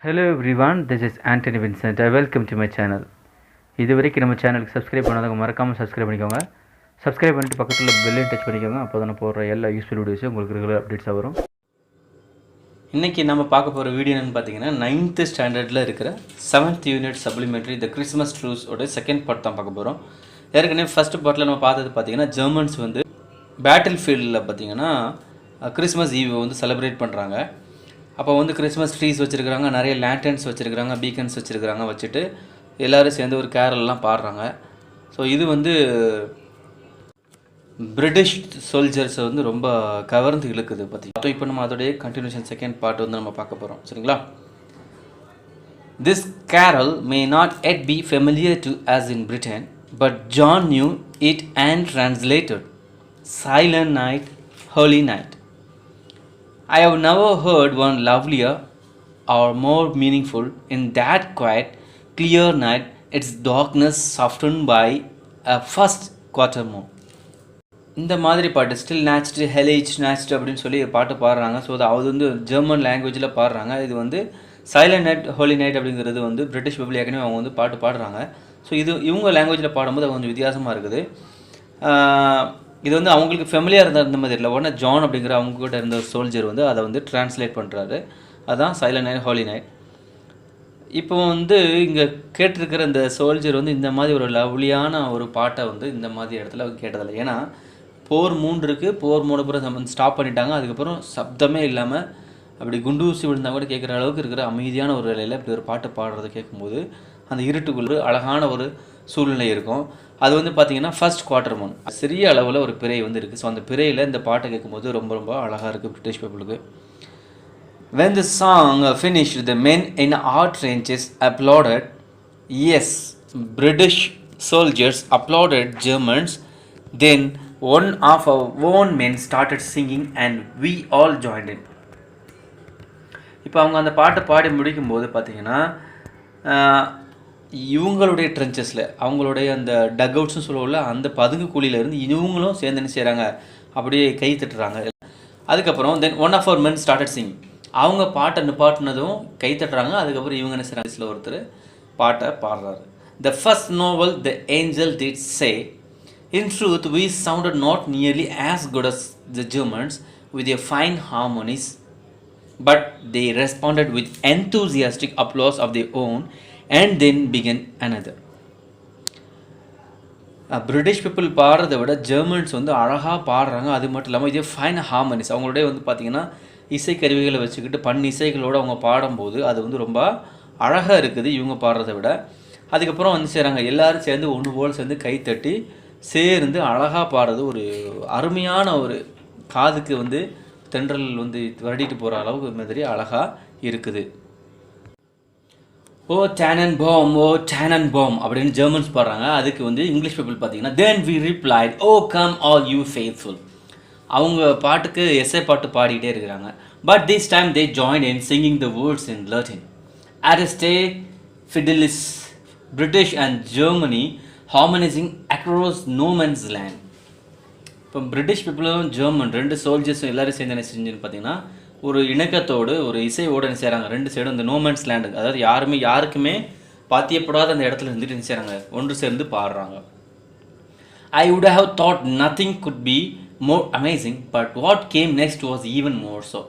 Hello everyone, this is Anthony Vincent. I welcome to my channel. இதுவரைக்கும் நம்ம சேனலுக்கு subscribe பண்ணாதவங்க மறக்காமல் சப்ஸ்கிரைப் பண்ணிக்கோங்க. சப்ஸ்கிரைப் பண்ணிட்டு பக்கத்தில் பெல்லையும் டச் பண்ணிக்கோங்க. அப்போ தான் போடுற எல்லா யூஸ்ஃபுல் வீடியோஸும் உங்களுக்கு ரெகுலர் அப்டேட்ஸாக வரும். இன்றைக்கி நம்ம பார்க்க போகிற வீடியோ என்னென்னு பார்த்தீங்கன்னா 9th ஸ்டாண்டர்டில் இருக்கிற 7th unit supplementary the Christmas truce ஓட செகண்ட் பார்ட் தான் பார்க்க போகிறோம். ஏற்கனவே ஃபஸ்ட் பார்ட்டில் நம்ம பார்த்தது பார்த்தீங்கன்னா ஜெர்மன்ஸ் வந்து பேட்டில் ஃபீல்டில் பார்த்தீங்கன்னா கிறிஸ்மஸ் ஈவ் வந்து செலிப்ரேட் பண்ணுறாங்க. அப்போ வந்து கிறிஸ்மஸ் ட்ரீஸ் வச்சுருக்குறாங்க, நிறைய லேண்டன்ஸ் வச்சுருக்குறாங்க, பீக்கன்ஸ் வச்சுருக்குறாங்க, வச்சுட்டு எல்லோரும் சேர்ந்து ஒரு கேரல்லாம் பாடுறாங்க. ஸோ இது வந்து பிரிட்டிஷ் சோல்ஜர்ஸை வந்து ரொம்ப கவர்ந்து இழுக்குது பார்த்தீங்கன்னா. இப்போ நம்ம அதோடைய கண்டினியூஷன் செகண்ட் பார்ட் வந்து நம்ம பார்க்க போகிறோம். சரிங்களா? This carol may not yet be familiar to us in Britain, but John knew it and translated Silent Night, Holy Night. I have never heard one lovelier or more meaningful. In that quiet, clear night, its darkness softened by a first quarter moon. இந்த மாதிரி பாட்டு still நேச்டு ஹெலேஜ் நேச்டு அப்படின்னு சொல்லி பாட்டு பாடுறாங்க. So அது வந்து German லாங்குவேஜில் பாடுறாங்க. இது வந்து சைலண்ட் நைட் ஹோலி நைட் அப்படிங்கிறது வந்து பிரிட்டிஷ் பீப்புள் ஏற்கனவே அவங்க வந்து பாட்டு பாடுறாங்க. ஸோ இது இவங்க லாங்குவேஜில் பாடும்போது கொஞ்சம் வித்தியாசமாக இருக்குது. இது வந்து அவங்களுக்கு ஃபெமிலியாக இருந்த மாதிரி இல்லை. உடனே ஜான் அப்படிங்கிற அவங்ககிட்ட இருந்த சோல்ஜர் வந்து அதை வந்து டிரான்ஸ்லேட் பண்ணுறாரு. அதுதான் சைலண்ட் நைட் ஹோலி நைட். இப்போ வந்து இங்கே கேட்டிருக்கிற இந்த சோல்ஜர் வந்து இந்த மாதிரி ஒரு லவ்லியான ஒரு பாட்டை வந்து இந்த மாதிரி இடத்துல அவங்க கேட்டதில்லை. ஏன்னா போர் 3 இருக்குது, போர் 3 அப்புறம் ஸ்டாப் பண்ணிட்டாங்க. அதுக்கப்புறம் சப்தமே இல்லாமல் அப்படி குண்டூசி விழுந்தால் கூட கேட்குற அளவுக்கு இருக்கிற அமைதியான ஒரு வேலையில் இப்படி ஒரு பாட்டை பாடுறதை கேட்கும்போது அந்த இருட்டுக்குள்ள அழகான ஒரு சூழ்நிலை இருக்கும். அது வந்து பார்த்திங்கன்னா ஃபர்ஸ்ட் குவார்ட்டர் மூன் சிறிய அளவில் ஒரு பிறை வந்து இருக்குது. ஸோ அந்த பிறையில் இந்த பாட்டை கேட்கும்போது ரொம்ப ரொம்ப அழகாக இருக்குது பிரிட்டிஷ் பீப்புளுக்கு. When the song finished, the men in our trenches applauded. Yes, British soldiers applauded Germans. Then one of our own men started singing and we all joined in. இப்போ அவங்க அந்த பாட்டை பாடி முடிக்கும்போது பார்த்திங்கன்னா இவங்களுடைய ட்ரென்ச்சஸில் அவங்களுடைய அந்த டக் அவுட்ஸ்னு சொல்லுவோம்ல, அந்த பதுங்கு குழியிலேருந்து இவங்களும் சேர்ந்து என்ன செய்கிறாங்க, அப்படியே கை தட்டுறாங்க. அதுக்கப்புறம் then one of our men started sing. அவங்க பாட்டை நிப்பாட்டினதும் கை தட்டுறாங்க. அதுக்கப்புறம் இவங்க என்ன செய்கிறாங்க, ஒருத்தர் பாட்டை பாடுறாரு. The first novel the angel did say, in truth we sounded not nearly as good as the Germans with their fine harmonies, but they responded with enthusiastic applause of their own. And then began another. British people பாடுறதை விட ஜெர்மன்ஸ் வந்து அழகாக பாடுறாங்க. அது மட்டும் இல்லாமல் இதே ஃபைன் ஹார்மனிஸ் அவங்களுடைய வந்து பார்த்திங்கன்னா இசைக்கருவிகளை வச்சுக்கிட்டு இசைகளோடு அவங்க பாடும்போது அது வந்து ரொம்ப அழகாக இருக்குது இவங்க பாடுறதை விட. அதுக்கப்புறம் வந்து செய்கிறாங்க, எல்லோரும் சேர்ந்து ஒன்று போல் சேர்ந்து கைத்தட்டி சேர்ந்து அழகாக பாடுறது ஒரு அருமையான ஒரு காதுக்கு வந்து தென்றல் வந்து வருடிட்டு போகிற அளவுக்கு மாதிரி அழகாக இருக்குது. ஓ டேனன்போம், ஓ டேனன்போம் அப்படின்னு ஜெர்மன்ஸ் பாடுறாங்க. அதுக்கு வந்து இங்கிலீஷ் பீப்புள் பார்த்தீங்கன்னா then we replied, O come all you faithful. அவங்க பாட்டுக்கு எஸ்ஏ பாட்டு பாடிக்கிட்டே இருக்கிறாங்க. But this time they join in singing the words in Latin. அரிஸ்டே ஃபிடிலிஸ், British and Germany harmonising across no man's land. இப்போ பிரிட்டிஷ் பீப்புளும் ஜெர்மன் ரெண்டு சோல்ஜர்ஸும் எல்லோரும் சேர்ந்து என்ன செஞ்சுன்னு பார்த்தீங்கன்னா ஒரு இணக்கத்தோடு ஒரு இசையோடு என்ன செய்கிறாங்க, ரெண்டு சைடும் இந்த நோமன்ஸ் லேண்டு, அதாவது யாருக்குமே பாத்தியப்படாத அந்த இடத்துல இருந்துட்டு என்ன செய்கிறாங்க, ஒன்று சேர்ந்து பாடுறாங்க. I would have thought nothing could be more amazing, but what came next was even more so.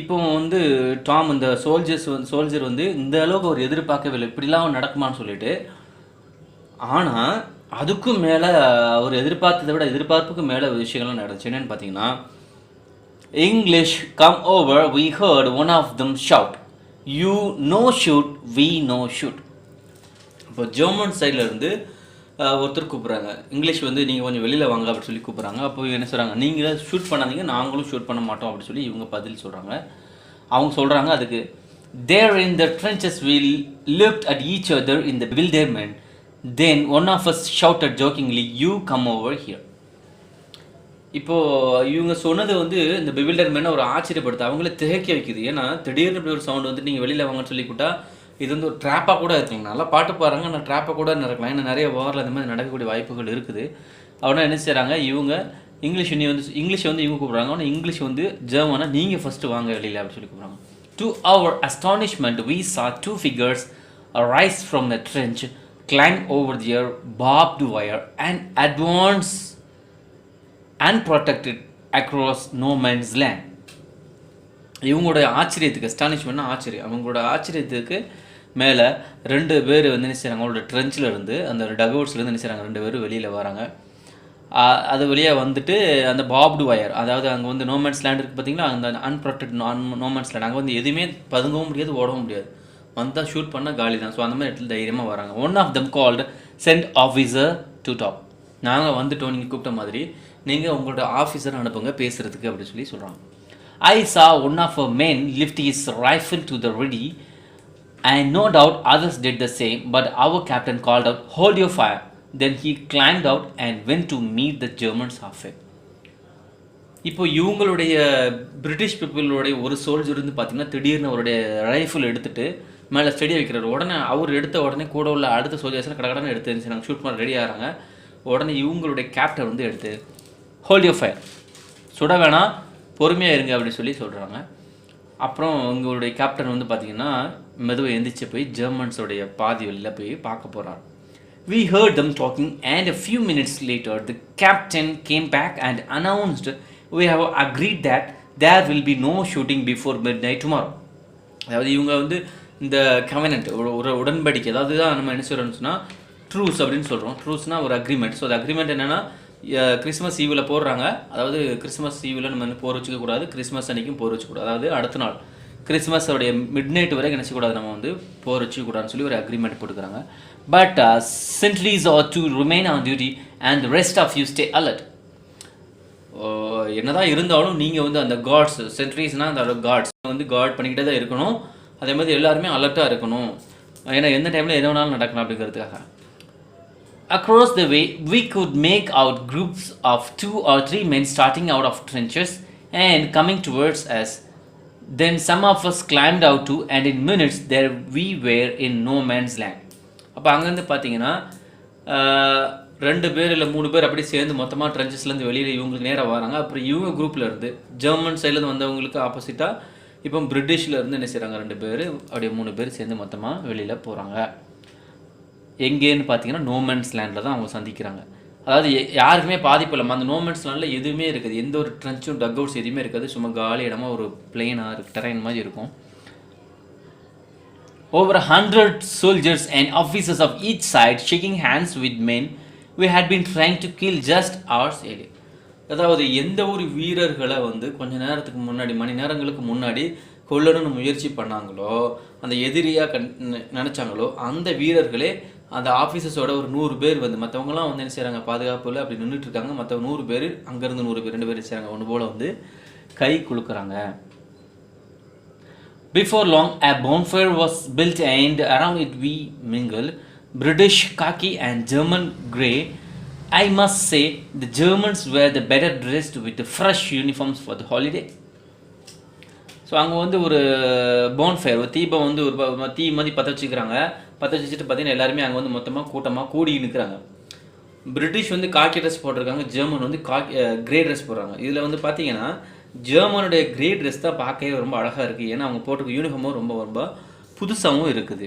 இப்போ வந்து டாம் இந்த சோல்ஜர் வந்து இந்த அளவுக்கு ஒரு எதிர்பார்க்கவில்லை, இப்படிலாம் நடக்குமான்னு சொல்லிட்டு. ஆனால் அதுக்கும் மேலே அவர் எதிர்பார்த்ததை விட எதிர்பார்ப்புக்கு மேலே விஷயங்கள்லாம் நடந்துச்சு. என்னென்னு பார்த்தீங்கன்னா, English come over, we heard one of them shout, you no shoot, we no shoot. இப்போ ஜெர்மன் சைடில் இருந்து ஒருத்தர் கூப்பிட்றாங்க, இங்கிலீஷ் வந்து நீங்கள் கொஞ்சம் வெளியில் வாங்க அப்படின்னு சொல்லி கூப்பிட்றாங்க. அப்போ என்ன சொல்கிறாங்க, நீங்கள் ஷூட் பண்ணாதீங்க, நாங்களும் ஷூட் பண்ண மாட்டோம் அப்படின்னு சொல்லி இவங்க பதில் சொல்கிறாங்க. அவங்க சொல்கிறாங்க அதுக்கு, there in the trenches we looked at each other in the bewilderment. Then one of us shouted jokingly, you come over here. இப்போது இவங்க சொன்னது வந்து இந்த பெவில்டர்மேனை ஒரு ஆச்சரியப்படுத்த அவங்களே திகைக்க வைக்குது. ஏன்னா திடீர்னு இப்படி ஒரு சவுண்டு வந்து நீங்கள் வெளியில் வாங்கன்னு சொல்லி கூட்டா இது வந்து ஒரு ட்ராப்பாக கூட இருக்குங்க. நல்லா பாட்டு பாடுறாங்க, ஆனால் ட்ராப்பாக கூட நடக்கலாம். ஏன்னா நிறைய வாரில் அந்த மாதிரி நடக்கக்கூடிய வாய்ப்புகள் இருக்குது. அவனா என்ன செய்கிறாங்க, இவங்க இங்கிலீஷ் வந்து இவங்க கூப்பிட்றாங்க. ஆனால் இங்கிலீஷ் வந்து ஜெர்மனாக நீங்கள் ஃபஸ்ட்டு வாங்க வெளியில் அப்படின்னு சொல்லி கூப்பிட்றாங்க. To our astonishment, we saw two figures arise from the trench, climb over their barbed wire, and advance unprotected across no man's land. இவங்களோட ஆச்சரியத்துக்கு அஸ்டானிஷ்மெண்ட்னா ஆச்சரியம், அவங்களோட ஆச்சரியத்துக்கு மேலே ரெண்டு பேர் வந்து என்ன செய்கிறாங்க, அவங்களோட ட்ரென்ச்சில் இருந்து அந்த டகவுட்ஸ்லேருந்து என்ன செய்கிறாங்க, ரெண்டு பேரும் வெளியில் வராங்க. அது வழியாக வந்துட்டு அந்த பாப்டு வயர், அதாவது அங்கே வந்து நோமேன்ஸ் லேண்ட் இருக்குது பார்த்தீங்களா, அந்த அன்ப்ரொடெக்ட் நோமேன்ஸ் லேண்ட், அங்கே வந்து எதுவுமே பதுங்கவும் முடியாது, ஓடவும் முடியாது, வந்தால் ஷூட் பண்ண காலி தான். ஸோ அந்த மாதிரி இடத்துல தைரியமாக வராங்க. One of them called sent officer to talk. நாங்கள் வந்துட்டோம், நீங்கள் கூப்பிட்ட மாதிரி நீங்கள் உங்களோட ஆஃபீஸர் அனுப்புங்க பேசுகிறதுக்கு அப்படின்னு சொல்லி சொல்கிறாங்க. I saw one of our men lift his rifle to the ready, and no doubt others did the same, but our captain called out, "Hold your fire." Then he climbed out and went to meet the Germans halfway. இப்போ இவங்களுடைய British பீப்புளுடைய ஒரு soldier வந்து பார்த்தீங்கன்னா திடீர்னு அவருடைய rifle எடுத்துகிட்டு மேலே steady வைக்கிறார். உடனே அவர் எடுத்த உடனே கூட உள்ள அடுத்த சோல்ஜர்ஸ்லாம் கடகடன்னு எடுத்து நாங்கள் ஷூட் பண்ண ரெடி ஆகிறாங்க. உடனே இவங்களுடைய கேப்டன் வந்து எடுத்து ஹோல்ட் யோர் ஃபயர், சுட வேணாம், பொறுமையாக இருங்க அப்படின்னு சொல்லி சொல்கிறாங்க. அப்புறம் உங்களுடைய கேப்டன் வந்து பார்த்திங்கன்னா மெதுவை எந்திரிச்சு போய் ஜெர்மன்ஸோடைய பாதி வெளியில் போய் பார்க்க போகிறார். We heard them talking, and a few minutes later the captain came back and announced, "We have agreed that there will be no shooting before midnight tomorrow." அதாவது இவங்க வந்து இந்த கவெனன்ட் ஒரு உடன்படிக்கை, அதாவது தான் நம்ம என்ன சொல்கிறோம்னு சொன்னால் ட்ரூஸ் அப்படின்னு சொல்கிறோம். ட்ரூஸ்னால் ஒரு அக்ரிமெண்ட். ஸோ அந்த அக்ரிமெண்ட் என்னென்னா கிறிஸ்மஸ் ஈவில் போடுறாங்க. அதாவது கிறிஸ்மஸ் ஈவில் நம்ம போர் வச்சுக்கக்கூடாது, கிறிஸ்மஸ் அன்றைக்கும் போர் வச்சுக்கூடாது. அதாவது அடுத்த நாள் கிறிஸ்மஸோடைய மிட் நைட் வரைக்கும் நினச்சக்கூடாது, நம்ம வந்து போர் வச்சுக்கூடாதுன்னு சொல்லி ஒரு அக்ரிமெண்ட் போட்டுக்கிறாங்க. But sentries are to remain on duty and the rest of you stay alert. என்னதான் இருந்தாலும் நீங்கள் வந்து அந்த காட்ஸ், சென்ட்ரிஸ்னால் அந்த காட்ஸ் வந்து காட் பண்ணிக்கிட்டே தான் இருக்கணும். அதே மாதிரி எல்லாருமே அலர்ட்டாக இருக்கணும், ஏன்னா எந்த டைமில் எது வேணாலும் நடக்கணும் அப்படிங்கிறதுக்காக. Across the way, we could make out groups of 2 or 3 men starting out of trenches and coming towards us. Then some of us climbed out too, and in minutes there we were in no man's land. அப்போ அங்கேருந்து பார்த்தீங்கன்னா 2 பேர் இல்லை 3 பேர் அப்படி சேர்ந்து மொத்தமாக ட்ரென்ச்சஸ்லேருந்து வெளியில் இவங்களுக்கு நேராக வராங்க. அப்புறம் இவங்க குரூப்பில் இருந்து ஜெர்மன் சைட்லேருந்து வந்தவங்களுக்கு ஆப்போசிட்டாக இப்போ பிரிட்டிஷில் இருந்து என்ன செய்கிறாங்க, 2 பேர் அப்படியே 3 பேர் சேர்ந்து மொத்தமாக வெளியில் போகிறாங்க. எங்கேன்னு பார்த்தீங்கன்னா நோமேன்ஸ் லேண்டில் தான் அவங்க சந்திக்கிறாங்க. அதாவது யாருக்குமே பாதிப்பு இல்லாமல் அந்த நோமேன்ஸ் லேண்டில் எதுவுமே இருக்குது, எந்த ஒரு ட்ரென்ச்சும் டக் அவுட்ஸ் எதுவுமே இருக்காது, சும்மா காலி இடமா ஒரு பிளெயினாக இருக்குது, டெரைன் மாதிரி இருக்கும். Over 100 soldiers and officers of each side shaking hands with men we had been trying to kill just hours earlier. அதாவது எந்த ஒரு வீரர்களை வந்து கொஞ்ச நேரத்துக்கு முன்னாடி, மணி நேரங்களுக்கு முன்னாடி கொல்லணும்னு முயற்சி பண்ணாங்களோ, அந்த எதிரியாக நினச்சாங்களோ, அந்த வீரர்களே அந்த ஆஃபீஸர்ஸோட ஒரு 100 பேர் வந்து மற்றவங்களாம் வந்து என்ன செய்கிறாங்க, பாதுகாப்பில் அப்படி நின்றுட்டு இருக்காங்க. மற்ற 100 பேர் அங்கேருந்து 100 பேர் 2 பேர் செய்கிறாங்க, ஒன்று போல் வந்து கை குலுக்குறாங்க. Before long, a bonfire was built and around it we mingled British khaki and German grey. I must say the Germans were the better dressed with the fresh uniforms for the holiday. So அங்கே வந்து ஒரு போன்ஃபயர், ஒரு தீபம் வந்து ஒரு தீ மாதிரி பற்ற வச்சுக்கிறாங்க. பற்ற வச்சுட்டு பார்த்தீங்கன்னா எல்லாருமே அங்கே வந்து மொத்தமாக கூட்டமாக கூடி நிற்கிறாங்க. பிரிட்டிஷ் வந்து காக்கி ட்ரெஸ் போட்டிருக்காங்க, ஜெர்மன் வந்து கிரே ட்ரெஸ் போடுறாங்க. இதில் வந்து பார்த்தீங்கன்னா ஜெர்மனுடைய கிரே ட்ரெஸ் தான் பார்க்கவே ரொம்ப அழகாக இருக்குது, ஏன்னா அவங்க போட்டிருக்க யூனிஃபார்மும் ரொம்ப ரொம்ப புதுசாகவும் இருக்குது.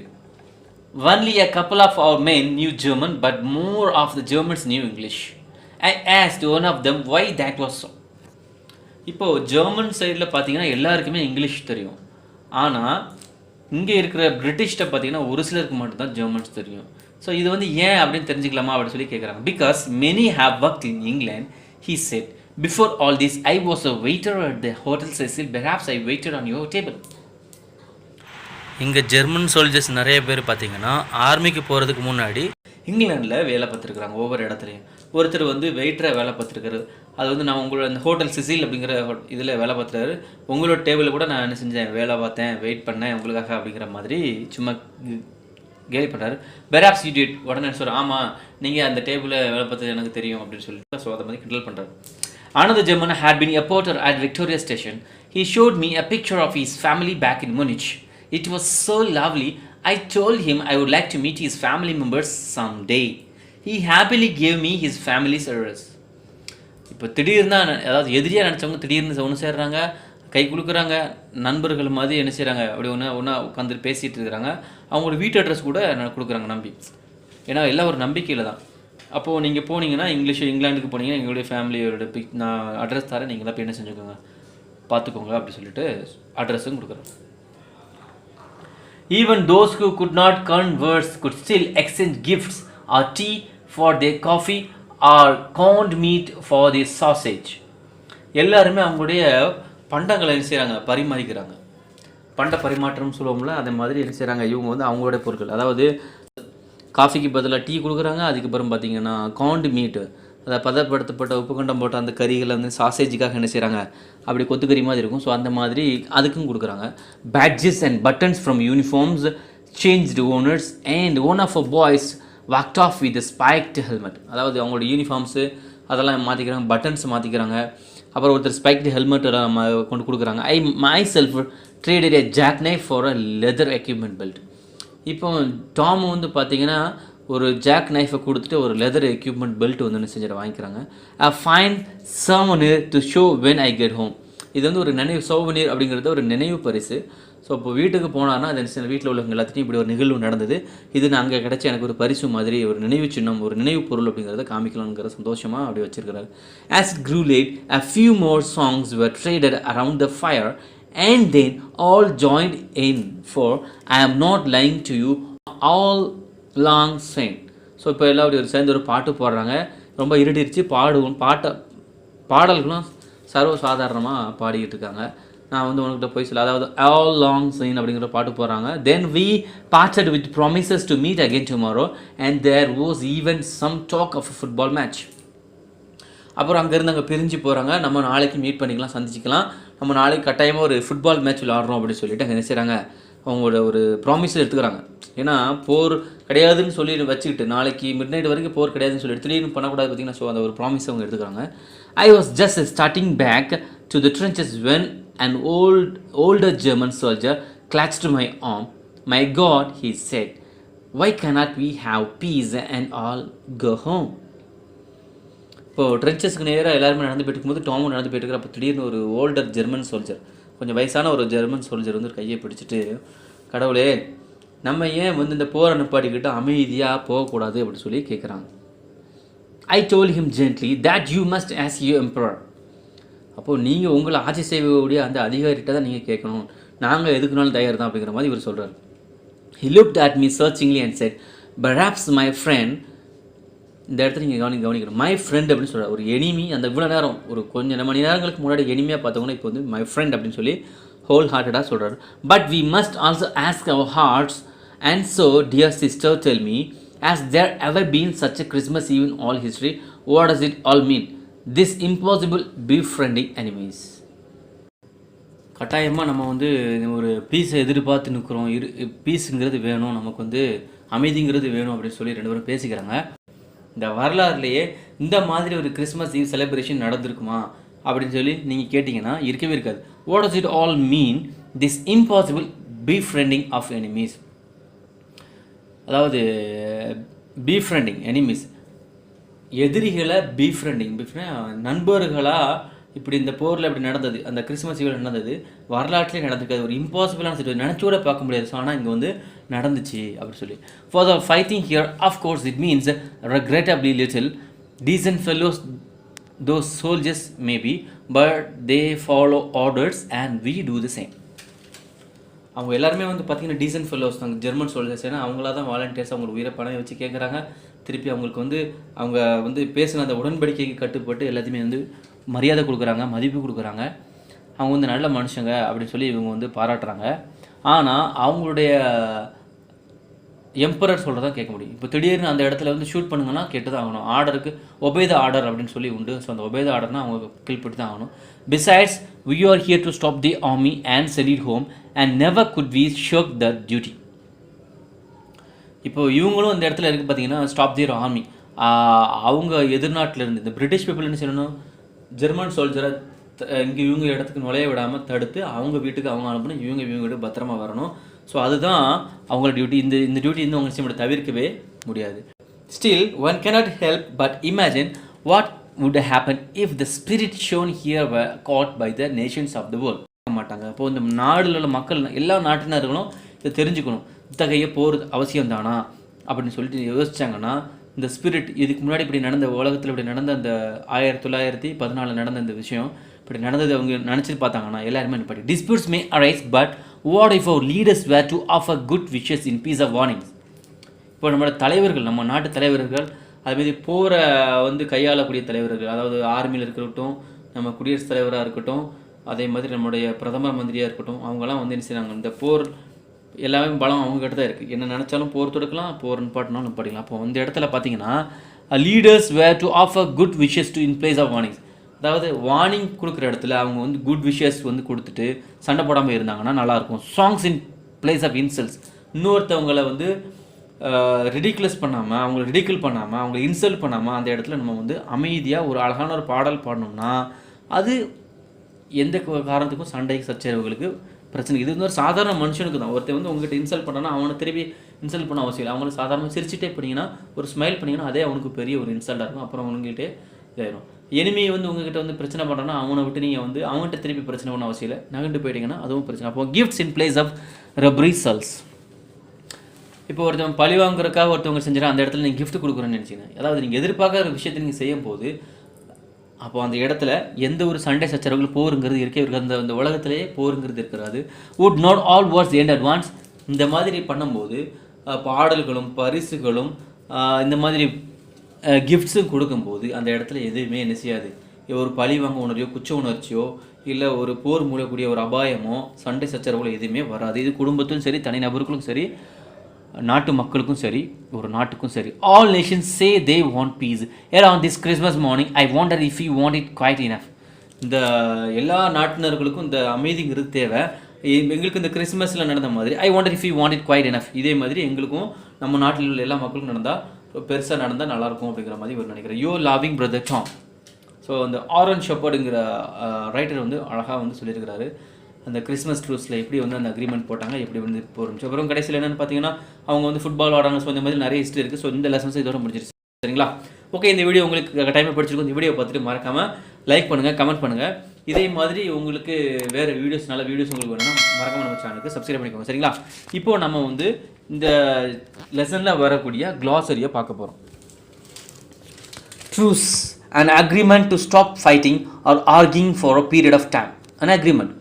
Only a couple of our men knew German, but more of the Germans knew English. I asked one of them why that was so. இப்போது ஜெர்மன் சைடில் பார்த்தீங்கன்னா எல்லாருக்குமே இங்கிலீஷ் தெரியும், ஆனால் இங்கே இருக்கிற பிரிட்டிஷ்கிட்ட பார்த்தீங்கன்னா ஒரு சிலருக்கு மட்டும்தான் ஜெர்மன்ஸ் தெரியும். ஸோ இது வந்து ஏன் அப்படின்னு தெரிஞ்சுக்கலாமா அப்படின்னு சொல்லி கேட்குறாங்க. Because many have worked in England, he set. Before all this I was a waiter at the hotel Cecil, perhaps I weighted on your table. இங்கே ஜெர்மன் சோல்ஜர்ஸ் நிறைய பேர் பார்த்தீங்கன்னா ஆர்மிக்கு போகிறதுக்கு முன்னாடி இங்கிலாண்டில் வேலை பார்த்துருக்குறாங்க. ஒவ்வொரு இடத்துலையும் ஒருத்தர் வந்து வெயிட்டராக வேலை பார்த்துருக்காரு. அது வந்து நான் உங்களோட அந்த ஹோட்டல் சிசில் அப்படிங்கிற இதில் வேலை பார்த்துறாரு. உங்களோட டேபிளில் கூட நான் என்ன செஞ்சேன், வேலை பார்த்தேன், வெயிட் பண்ணேன் உங்களுக்காக அப்படிங்கிற மாதிரி சும்மா கேலி பண்ணுறாரு. பெராப்ஸ் யூ டிட், உடனே சொல்கிறேன், ஆமாம் நீங்கள் அந்த டேபிளில் வேலை பார்த்தது எனக்கு தெரியும் அப்படின்னு சொல்லிட்டு ஸோ அதை மாதிரி கிண்டல் பண்ணுறாரு. Another German had been a porter at Victoria Station. He showed me a picture of his family back in Munich. It was so lovely. I told him I would like to meet his family members someday. He happily gave me his family's address. இப்போ திடீர்னு தான், அதாவது எதிரியாக நினச்சவங்க திடீர்னு ஒன்று சேர்றாங்க, கை குலுக்குறாங்க, நண்பர்கள் மாதிரி என்ன செய்கிறாங்க, அப்படி ஒன்றா உட்காந்து பேசிகிட்டு இருக்கிறாங்க. அவங்களோட வீட்டு அட்ரஸ் கூட கொடுக்குறாங்க நம்பி. ஏன்னா எல்லாம் ஒரு நம்பிக்கையில் தான். அப்போது நீங்கள் போனீங்கன்னா இங்கிலாந்துக்கு போனீங்கன்னா எங்களுடைய ஃபேமிலியோட நான் அட்ரஸ் தரேன், நீங்களாம் போய் என்ன செஞ்சுக்கோங்க, பார்த்துக்கோங்க அப்படி சொல்லிட்டு அட்ரஸும் கொடுக்குறோம். Even those who could not converse could still exchange gifts or tea for their coffee or corned meat for their sausage. எல்லாருமே அவங்களுடைய பண்டங்களை என்ன செய்கிறாங்க, பரிமாறிக்கிறாங்க. பண்ட பரிமாற்றம் சொல்லுவோம்ல, அதே மாதிரி என்ன செய்கிறாங்க, இவங்க வந்து அவங்களுடைய பொருட்கள், அதாவது காஃபிக்கு பதிலாக டீ கொடுக்குறாங்க. அதுக்கப்புறம் பார்த்தீங்கன்னா கார்ன்டு மீட்டு, அதை பதப்படுத்தப்பட்ட உப்பு கண்டம் போட்ட அந்த கறிகளை வந்து சாசேஜுக்காக என்ன செய்கிறாங்க, அப்படி கொத்துக்கறி மாதிரி இருக்கும். ஸோ அந்த மாதிரி அதுக்கும் கொடுக்குறாங்க. Badges and buttons from uniforms changed owners and one of a boys walked off with spiked helmet. அதாவது அவங்களோட யூனிஃபார்ம்ஸு அதெல்லாம் மாற்றிக்கிறாங்க, பட்டன்ஸ் மாற்றிக்கிறாங்க. அப்புறம் ஒருத்தர் ஸ்பைக்டு ஹெல்மெட் எல்லாம் கொண்டு கொடுக்குறாங்க. I myself traded a jack knife for a leather equipment belt. இப்போ Tom வந்து பார்த்தீங்கன்னா ஒரு ஜாக் நைஃபை கொடுத்துட்டு ஒரு லெதர் எக்யூப்மெண்ட் பெல்ட் வந்து என்ன செஞ்சுட்டு வாங்கிக்கிறாங்க. I find souvenir to show when I get home. இது வந்து ஒரு நினைவு, சோவனியர் அப்படிங்கிறது ஒரு நினைவு பரிசு. ஸோ இப்போ வீட்டுக்கு போனான்னா அது வீட்டில் உள்ளவங்க எல்லாத்தையும் இப்படி ஒரு நிகழ்வு நடந்தது, இது நான் அங்கே கிடச்சி எனக்கு ஒரு பரிசு மாதிரி, ஒரு நினைவு சின்னம், ஒரு நினைவு பொருள் அப்படிங்கிறத காமிக்கலாம்ங்கிற சந்தோஷமாக அப்படி வச்சிருக்கிறாரு. As it grew late, a few more songs were traded around the fire and then all joined in for I am not lying to you all long sang. So இப்போ எல்லாம் அப்படி ஒரு சேர்ந்து ஒரு பாட்டு பாடுறாங்க. ரொம்ப இருட்டிருச்சு, பாடல்களும் சர்வசாதாரணமாக பாடிக்கிட்டு இருக்காங்க. நான் வந்து உனக்கிட்ட போய் சொல்ல, அதாவது ஆல் லாங் சைன் அப்படிங்கிற பாட்டு போடுறாங்க. Then we parted with promises to meet again tomorrow and there was even some talk of a football match. அப்புறம் அங்கேருந்து அங்கே பிரிஞ்சு போகிறாங்க. நம்ம நாளைக்கு மீட் பண்ணிக்கலாம், சந்திச்சிக்கலாம், நம்ம நாளைக்கு கட்டாயமாக ஒரு ஃபுட்பால் மேட்ச் விளாட்றோம் அப்படின்னு சொல்லிட்டு அங்கே என்ன செய்கிறாங்க, அவங்களோட ஒரு ப்ராமிஸில் எடுத்துக்கிறாங்க. ஏன்னா போர் கிடையாதுன்னு சொல்லி வச்சுக்கிட்டு நாளைக்கு மிட் நைட் வரைக்கும் போர் கிடையாதுன்னு சொல்லி திடீர்னு பண்ணக்கூடாது பார்த்தீங்கன்னா. ஸோ அந்த ஒரு ப்ராமிஸ் அவங்க எடுத்துக்கிறாங்க. I was just starting back to the trenches when an older German soldier clutched my arm. My God, he said, why cannot we have peace and all go home? இப்போது ட்ரென்ச்சஸ்க்கு நேராக எல்லாருமே நடந்து போயிட்டு இருக்கும்போது டாமும் நடந்து போயிட்டு இருக்கிற. அப்போ திடீர்னு ஒரு ஓல்டர் ஜெர்மன் சோல்ஜர், கொஞ்சம் வயசான ஒரு ஜெர்மன் சோல்ஜர் வந்து கையை பிடிச்சிட்டு, கடவுளே நம்ம ஏன் வந்து இந்த போரை நிப்பாட்டிக்கிட்டு அமைதியாக போகக்கூடாது அப்படின்னு சொல்லி கேட்குறாங்க. ஐ told him gently that you must ask your emperor. அப்போது நீங்கள் உங்களை ஆட்சி செய்யக்கூடிய அந்த அதிகாரிகிட்ட தான் நீங்கள் கேட்கணும், நாங்கள் எதுக்குனாலும் தயார் தான் அப்படிங்கிற மாதிரி இவர் சொல்கிறார். He looked at me searchingly and said, perhaps my friend. இந்த இடத்துல நீங்கள் கவனிக்கணும், மை ஃப்ரெண்ட் அப்படின்னு சொல்கிறார். ஒரு எனிமி, அந்த இவ்வளோ நேரம் ஒரு கொஞ்சம் மணி நேரங்களுக்கு முன்னாடி எனிமையாக பார்த்தவங்கன்னா இப்போ வந்து மை ஃப்ரெண்ட் அப்படின்னு சொல்லி ஹோல் ஹார்ட்டடாக சொல்கிறார். But we must also ask our hearts and so dear sister tell me, has there ever been such a Christmas Eve in all history? What does it all mean? This impossible befriending enemies. கட்டாயமாக நம்ம வந்து ஒரு பீஸை எதிர்பார்த்து நிற்கிறோம். பீஸுங்கிறது வேணும், நமக்கு வந்து அமைதிங்கிறது வேணும் அப்படின்னு சொல்லி ரெண்டு பேரும் பேசிக்கிறாங்க. இந்த வரலாறுலேயே இந்த மாதிரி ஒரு கிறிஸ்மஸ் ஈவ் செலிப்ரேஷன் நடந்திருக்குமா அப்படின்னு சொல்லி நீங்கள் கேட்டிங்கன்னா இருக்கவே இருக்காது. What does it all mean this impossible befriending of enemies? அதாவது பீஃப்ரெண்டிங் எனிமீஸ், எதிரிகளை பீஃப்ரெண்டிங், நண்பர்களாக இப்படி இந்த போரில் இப்படி நடந்தது, அந்த கிறிஸ்மஸ் ஈவில் நடந்தது, வரலாற்றிலே நடந்திருக்காது, ஒரு இம்பாசிபிளான சிச்சுவேஷன், நினச்சி கூட பார்க்க முடியாது. ஸோ ஆனால் இங்கே வந்து நடந்துச்சு அப்படின்னு சொல்லி. For the fighting here of course it means regrettably little. Decent fellows those soldiers may be, but they follow orders and we do the same. அவங்க எல்லாருமே வந்து பார்த்திங்கன்னா டீசன்ட் ஃபெல்லோஸ் தான், ஜெர்மன் சோல்ஜர்ஸ். ஏன்னா அவங்களா தான் வாலண்டியர்ஸ் அவங்களுக்கு உயிரை பணம் வச்சு கேட்குறாங்க. திருப்பி அவங்களுக்கு வந்து அவங்க வந்து பேசின அந்த உடன்படிக்கைக்கு கட்டுப்பட்டு எல்லாத்தையுமே வந்து மரியாதை கொடுக்குறாங்க, மதிப்பு கொடுக்குறாங்க. அவங்க வந்து நல்ல மனுஷங்க அப்படின்னு சொல்லி இவங்க வந்து பாராட்டுறாங்க. ஆனால் அவங்களுடைய எம்பரர் சொல்கிறதான் கேட்க முடியும். இப்போ திடீர்னு அந்த இடத்துல வந்து ஷூட் பண்ணுங்கன்னா கேட்டு தான் ஆகணும். ஆர்டருக்கு ஒபே த ஆர்டர் அப்படின்னு சொல்லி உண்டு. ஸோ அந்த ஒபே த ஆர்டர்னால் அவங்க கீழ்பட்டு தான் ஆகணும். Besides we are here to stop the army and send it home and never could we shirk the duty. இப்போ இவங்களும் இந்த இடத்துல இருக்குது பார்த்தீங்கன்னா ஸ்டாப் தியர் ஆர்மி. அவங்க எதிர்நாட்டில் இருந்து இந்த பிரிட்டிஷ் பீப்புள் என்ன செய்யணும், ஜெர்மன் சோல்ஜரை இங்கே இவங்க இடத்துக்கு நுழைய விடாமல் தடுத்து அவங்க வீட்டுக்கு அவங்க அனுப்பணும், இவங்க வீட்டுக்கு பத்திரமா வரணும். ஸோ அதுதான் அவங்களோட டியூட்டி. இந்த டியூட்டி வந்து அவங்க நிச்சயம் தவிர்க்கவே முடியாது. Still one cannot help but imagine what would happen if the spirit shown here were caught by the nations of the world. மாட்டாங்க. அப்போது இந்த நாடில் உள்ள மக்கள் எல்லா நாட்டினர்களும் இதை தெரிஞ்சுக்கணும், இத்தகைய போர் அவசியம் தானா அப்படின்னு சொல்லிட்டு யோசிச்சாங்கன்னா, இந்த ஸ்பிரிட் இதுக்கு முன்னாடி இப்படி நடந்த உலகத்தில் இப்படி நடந்த அந்த 1914 நடந்த இந்த விஷயம் இப்படி நடந்தது அவங்க நினச்சி பார்த்தாங்கன்னா எல்லாருமே நிப்பாட்டி. Disputes may arise, but what if our leaders were to offer good wishes in peace of warnings. இப்போ நம்மளோட தலைவர்கள், நம்ம நாட்டு தலைவர்கள், அதுமாரி போரை வந்து கையாளக்கூடிய தலைவர்கள், அதாவது ஆர்மியில் இருக்கட்டும், நம்ம குடியரசுத் தலைவராக இருக்கட்டும், அதே மாதிரி நம்மளுடைய பிரதம மந்திரியாக இருக்கட்டும், அவங்களாம் வந்து என்ன செய்கிறாங்க, இந்த போர் எல்லாமே பலம் அவங்ககிட்ட தான் இருக்குது. என்ன நினச்சாலும் போர் தொடுக்கலாம், போர் நிப்பாட்டினாலும் நிப்பாட்டிக்கலாம். அப்போ இந்த இடத்துல பார்த்தீங்கன்னா leaders were to offer good wishes to in place of warnings. அதாவது வார்னிங் கொடுக்குற இடத்துல அவங்க வந்து குட் விஷஸ் வந்து கொடுத்துட்டு சண்டை போடாமல் இருந்தாங்கன்னா நல்லாயிருக்கும். Songs in place of insults, இன்னொருத்தவங்களை வந்து ரிடிகுலஸ் பண்ணாமல், அவங்கள ரிடிகுல் பண்ணாமல், அவங்களை இன்சல்ட் பண்ணாமல் அந்த இடத்துல நம்ம வந்து அமைதியாக ஒரு அழகான ஒரு பாடல் பாடணும்னா அது எந்த காரணத்துக்கும் சண்டை சச்சரவுகளுக்கு பிரச்சனை. இது வந்து ஒரு சாதாரண மனுஷனுக்கு தான். ஒருத்தர் வந்து உங்கள்கிட்ட இன்சல்ட் பண்ணான்னா அவனை திருப்பி இன்சல்ட் பண்ண அவசியம் இல்லை. அவங்கள சாதாரணமாக சிரிச்சுட்டே பண்ணிங்கன்னா, ஒரு ஸ்மைல் பண்ணிங்கன்னா அதே அவனுக்கு பெரிய ஒரு இன்சல்ட்டாக இருக்கும். அப்புறம் அவங்ககிட்டே இதாயிடும். எனிமையை வந்து உங்ககிட்ட வந்து பிரச்சனை பண்ணுறோன்னா அவனை விட்டு நீங்கள் வந்து அவங்ககிட்ட திருப்பி பிரச்சனை பண்ண அவசியம் இல்லை, நகண்டு போயிட்டீங்கன்னா அதுவும் பிரச்சனை. அப்போ கிஃப்ட்ஸ் இன் பிளேஸ் ஆஃப் ரெப்ரிசல்ஸ். இப்போ ஒருத்தவங்க பழி வாங்குறதுக்காக ஒருத்தவங்க செஞ்சிடா அந்த இடத்துல நீங்கள் கிஃப்ட் கொடுக்குறேன்னு நினச்சிங்கன்னா, அதாவது நீங்கள் எதிர்பார்க்குற விஷயத்தை நீங்கள் செய்யும் போது அப்போ அந்த இடத்துல எந்த ஒரு சண்டை சச்சரவுகள் போருங்கிறது இருக்கே இருக்காது. அந்த உலகத்திலேயே போருங்கிறது இருக்கிறாது. Would not all wars end advance. இந்த மாதிரி பண்ணும்போது பாடல்களும் பரிசுகளும் இந்த மாதிரி கிஃப்ட்ஸும் கொடுக்கும்போது அந்த இடத்துல எதுவுமே என்ன செய்யாது, ஒரு பழி வாங்க உணர்ச்சியோ குச்ச உணர்ச்சியோ இல்லை ஒரு போர் மூலக்கூடிய ஒரு அபாயமோ சண்டை சச்சரவுகளோ எதுவுமே வராது. இது குடும்பத்துக்கும் சரி, தனிநபர்களுக்கும் சரி, நாட்டு மக்களுக்கும் சரி, ஒரு நாட்டுக்கும் சரி. All nations say they want peace. Around this Christmas morning I wonder if you want it quite enough. இந்த எல்லா நாட்டினர்களுக்கும் இந்த அமைதிங்கிறது தேவை. எங்களுக்கு இந்த கிறிஸ்மஸில் நடந்த மாதிரி I wonder if you want it quite enough, இதே மாதிரி எங்களுக்கும் நம்ம நாட்டில் உள்ள எல்லா மக்களுக்கும் நடந்தால் பெருசாக நடந்தால் நல்லாயிருக்கும் அப்படிங்கிற மாதிரி ஒரு நினைக்கிறேன். You loving brother Tom. So அந்த ஆரன் ஷெப்பர்டுங்கிற ரைட்டர் வந்து அழகாக வந்து சொல்லியிருக்கிறாரு அந்த கிறிஸ்மஸ் ட்ரூஸில் எப்படி வந்து அந்த அக்ரிமெண்ட் போட்டாங்க, எப்படி வந்து போகிறோம். அப்புறம் கடைசியில் என்னென்னு பார்த்தீங்கன்னா அவங்க வந்து ஃபுட்பால் ஆடாங்க. ஸோ இந்த மாதிரி நிறைய ஹிஸ்ட்ரி இருக்குது. ஸோ இந்த லெசன்ஸ் இதோட முடிஞ்சிருச்சு. சரிங்களா? ஓகே, இந்த வீடியோ உங்களுக்கு டைமை படிச்சிருக்கும். இந்த வீடியோ பார்த்துட்டு மறக்காமல் லைக் பண்ணுங்கள், கமெண்ட் பண்ணுங்கள். இதே மாதிரி உங்களுக்கு வேறு வீடியோஸ், நல்ல வீடியோஸ் உங்களுக்கு வேணும்னா மறக்காமல் நம்ம சேனலுக்கு சப்ஸ்கிரைப் பண்ணிக்கோங்க. சரிங்களா? இப்போது நம்ம வந்து இந்த லெசனில் வரக்கூடிய க்ளாசரியை பார்க்க போகிறோம். Truce, an agreement to stop fighting or arguing for a period of time. An agreement.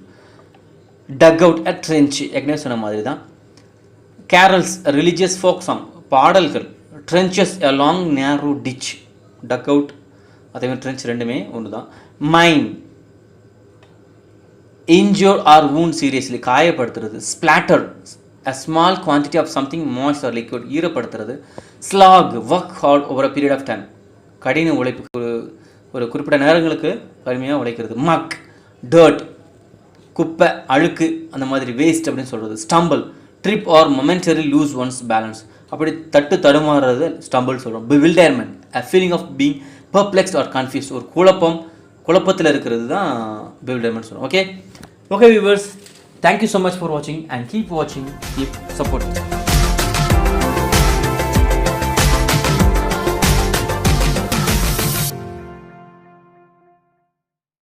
Dug out a trench, ஏற்கனவே சொன்ன மாதிரி தான். Carols, religious folk song, பாடல்கள். Trenches, a long narrow ditch. Dug out, அதே மாதிரி ட்ரென்ச் ரெண்டுமே ஒன்று தான். Mine, injure or wound seriously, காயப்படுத்துறது. Splatter, a small quantity of something moist or liquid, ஈரப்படுத்துறது. Slog, work hard over a period of time, கடின உழைப்பு, ஒரு குறிப்பிட்ட நேரங்களுக்கு கடுமையாக உழைக்கிறது. மக், டர்ட், குப்பை, அழுக்கு, அந்த மாதிரி வேஸ்ட் அப்படின்னு சொல்கிறது. Stumble, trip R momentary loose once balance, அப்படி தட்டு தடுமாறுறது ஸ்டம்பிள் சொல்கிறோம். பிவில்டர்மெண்ட், அ feeling of being பர்ப்ளெக்ஸ்ட் R confuse, ஒரு குழப்பத்தில் இருக்கிறது தான் பிவில்டர்மெண்ட் சொல்கிறோம். Okay viewers, thank you so much for வாட்சிங் அண்ட் கீப் வாட்சிங், கீப் சப்போர்ட்டிங்.